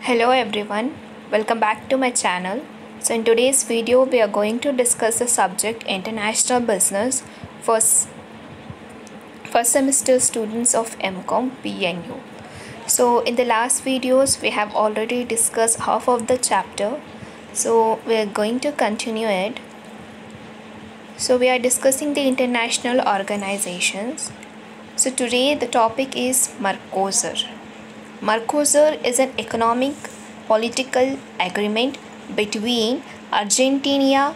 Hello everyone, welcome back to my channel. So in today's video we are going to discuss the subject International Business for first semester students of MCOM PNU. So in the last videos we have already discussed half of the chapter, so we are going to continue it. So we are discussing the international organizations. So today the topic is Mercosur. Mercosur is an economic political agreement between Argentina,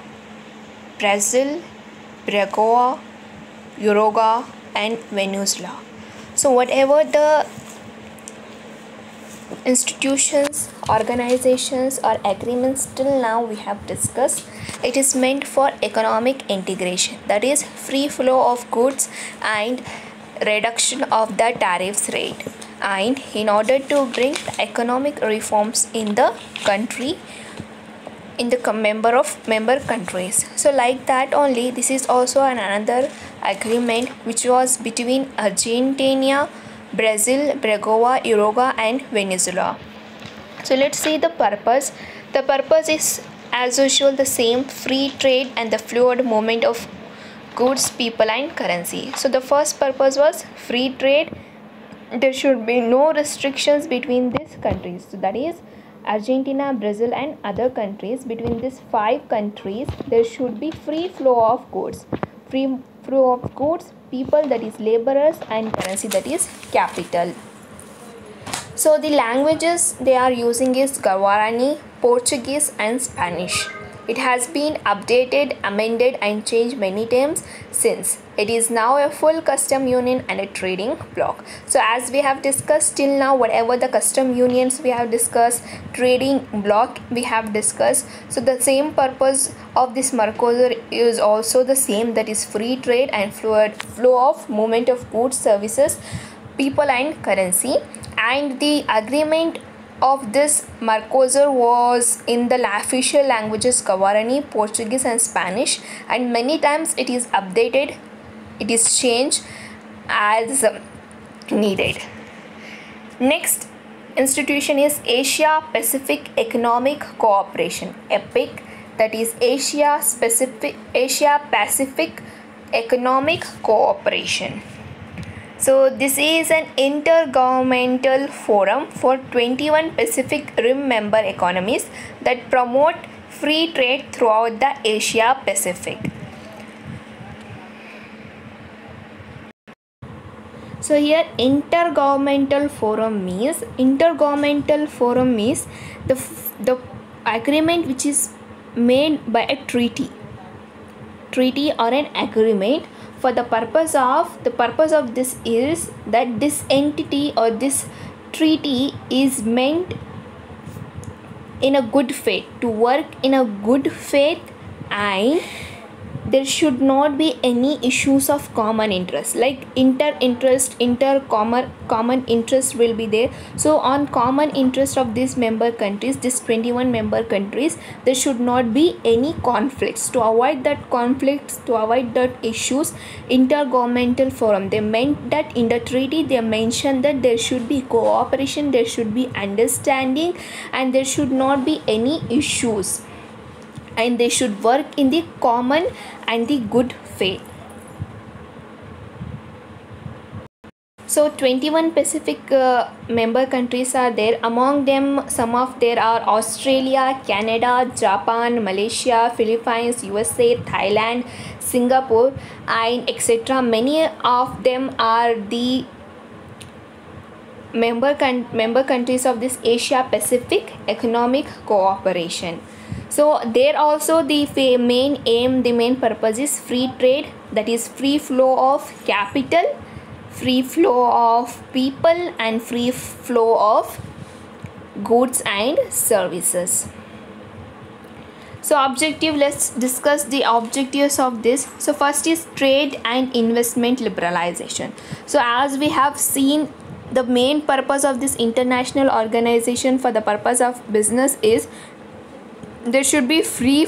Brazil, Paraguay, Uruguay and Venezuela. So whatever the institutions, organizations or agreements till now we have discussed, it is meant for economic integration, that is free flow of goods and reduction of the tariffs rate, and in order to bring economic reforms in the country, in the member countries. So like that only, this is also another agreement which was between Argentina, Brazil, Paraguay, Uruguay and Venezuela. So let's see the purpose. The purpose is as usual the same: free trade and the fluid movement of goods, people and currency. So the first purpose was free trade. There should be no restrictions between these countries, so that is Argentina, Brazil and other countries. Between these 5 countries there should be free flow of goods, people, that is laborers, and currency, that is capital. So the languages they are using is Guarani, Portuguese and Spanish. It has been updated, amended and changed many times since. It is now a full custom union and a trading bloc. So as we have discussed till now, whatever the custom unions we have discussed, trading bloc we have discussed. So the same purpose of this Mercosur is also the same, that is free trade and fluid flow of movement of goods, services, people and currency. And the agreement of this Mercosur was in the official languages Guarani, Portuguese and Spanish, and many times it is updated, it is changed as needed. Next institution is Asia Pacific Economic Cooperation, APEC, that is Asia Pacific Economic Cooperation. So this is an intergovernmental forum for 21 Pacific Rim member economies that promote free trade throughout the Asia Pacific. So here intergovernmental forum means the agreement which is made by a treaty or an agreement. For the purpose of this is that this entity or this treaty is meant in a good faith, to work in a good faith, and there should not be any issues of common interest, like common interest will be there. So on common interest of these member countries, this 21 member countries, there should not be any conflicts. To avoid that conflicts, to avoid that issues, intergovernmental forum, they meant that in the treaty they mentioned that there should be cooperation, there should be understanding and there should not be any issues, and they should work in the common and the good faith. So 21 Pacific member countries are there. Among them, some of there are Australia, Canada, Japan, Malaysia, Philippines, USA, Thailand, Singapore and etc. Many of them are the member countries of this Asia Pacific Economic Cooperation. So there also the main purpose is free trade, that is free flow of capital, free flow of people and free flow of goods and services. So objective, let's discuss the objectives of this. So first is trade and investment liberalization. So as we have seen, the main purpose of this international organization for the purpose of business is there should be free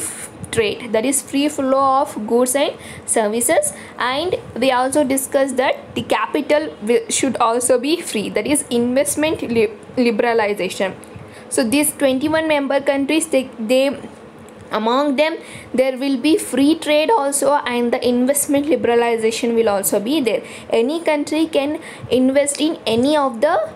trade, that is free flow of goods and services, and we also discussed that the capital should also be free, that is investment liberalization. So these 21 member countries, they among them there will be free trade also, and the investment liberalization will also be there. Any country can invest in any of the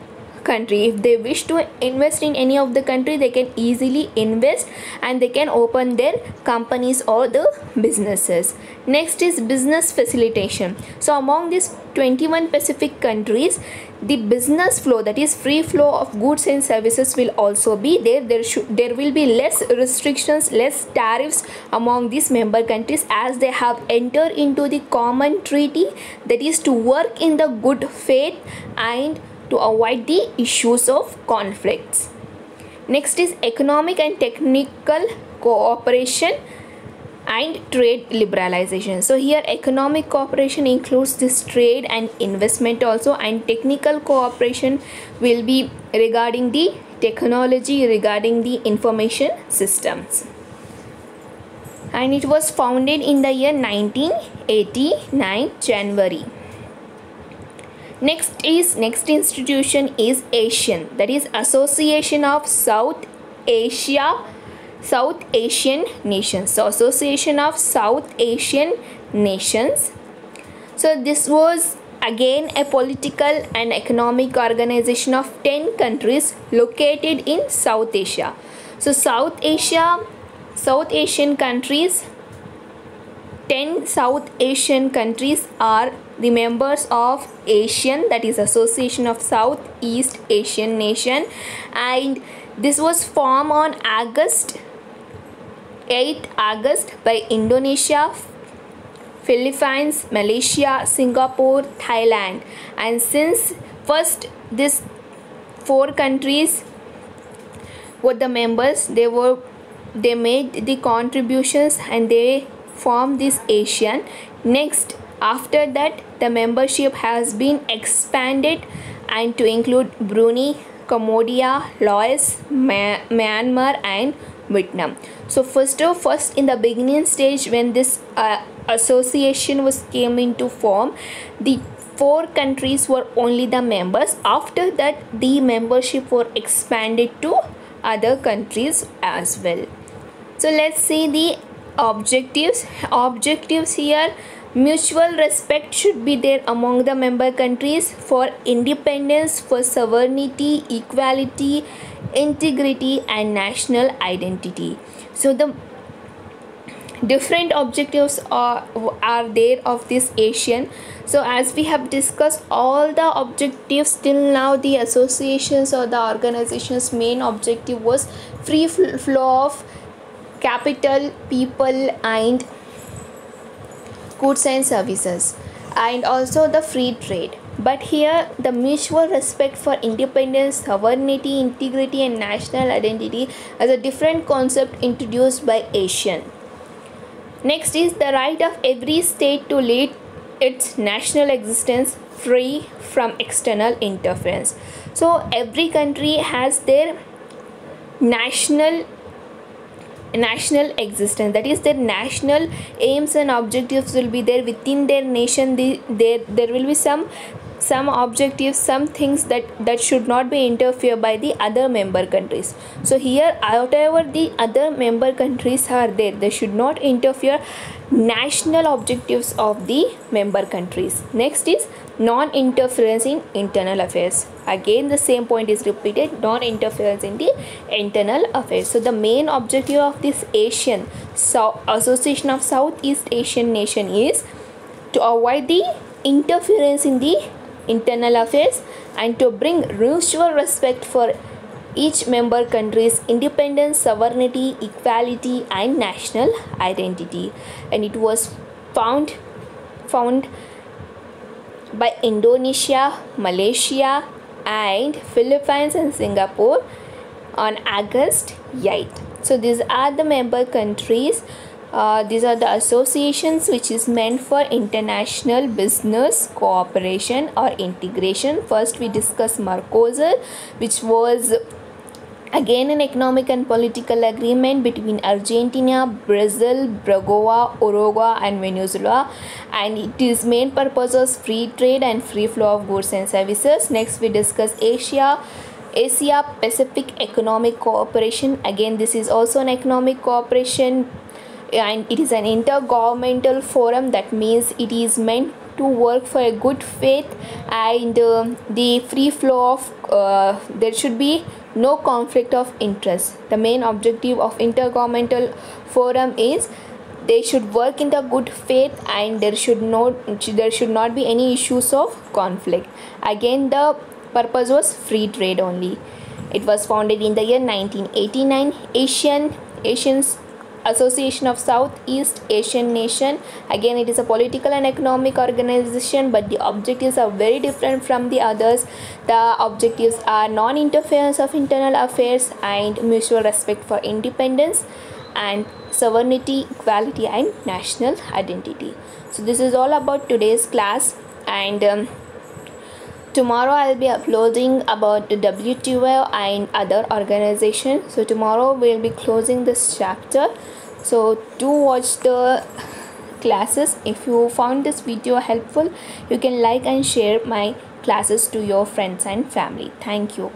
country. If they wish to invest in any of the country, they can easily invest and they can open their companies or the businesses. Next is business facilitation. So among these 21 Pacific countries, the business flow, that is free flow of goods and services, will also be there. There will be less restrictions, less tariffs among these member countries, as they have entered into the common treaty, that is to work in the good faith and to avoid the issues of conflicts. Next is economic and technical cooperation and trade liberalization. So here economic cooperation includes this trade and investment also, and technical cooperation will be regarding the technology, regarding the information systems. And it was founded in the year 1989 January. Next institution is ASEAN, that is Association of South Asian Nations. So Association of South Asian Nations. So this was again a political and economic organization of 10 countries located in South Asia. So South Asian countries, 10 South Asian countries are the members of ASEAN, that is Association of Southeast Asian Nation, and this was formed on 8th August by Indonesia, Philippines, Malaysia, Singapore, Thailand. And since first these 4 countries were the members, they made the contributions and they formed this ASEAN. Next, after that, the membership has been expanded and to include Brunei, Cambodia, Laos, Myanmar and Vietnam. So first in the beginning stage, when this association came into form, the 4 countries were only the members. After that, the membership were expanded to other countries as well. So let's see the objectives. Objectives here: mutual respect should be there among the member countries for independence, for sovereignty, equality, integrity and national identity. So the different objectives are there of this ASEAN. So as we have discussed all the objectives till now, the associations or the organization's main objective was free flow of capital, people and goods and services, and also the free trade. But here the mutual respect for independence, sovereignty, integrity and national identity as a different concept introduced by ASEAN. Next is the right of every state to lead its national existence free from external interference. So every country has their national existence, that is their national aims and objectives will be there within their nation. There will be some objectives, some things that should not be interfered by the other member countries. So here, whatever the other member countries are there, they should not interfere national objectives of the member countries. Next is non-interference in internal affairs. Again the same point is repeated, non-interference in the internal affairs. So the main objective of this ASEAN, Association of Southeast Asian Nation, is to avoid the interference in the internal affairs and to bring mutual respect for each member country's independence, sovereignty, equality and national identity. And it was found by Indonesia, Malaysia and Philippines and Singapore on August 8th. So these are the member countries. These are the associations which is meant for international business cooperation or integration. First we discuss Mercosur, which was again an economic and political agreement between Argentina, Brazil, Paraguay, Uruguay and Venezuela, and its main purpose was free trade and free flow of goods and services. Next we discuss Asia Pacific Economic Cooperation, again this is also an economic cooperation, and it is an intergovernmental forum. That means it is meant to work for a good faith and the free flow of there should be no conflict of interest. The main objective of intergovernmental forum is they should work in the good faith and there should not be any issues of conflict. Again, the purpose was free trade only. It was founded in the year 1989. Asians Association of Southeast Asian Nation. Again, it is a political and economic organization, but the objectives are very different from the others. The objectives are non-interference of internal affairs and mutual respect for independence and sovereignty, equality and national identity. So this is all about today's class, and tomorrow I'll be uploading about the WTO and other organizations. So tomorrow we'll be closing this chapter. So do watch the classes. If you found this video helpful, you can like and share my classes to your friends and family. Thank you.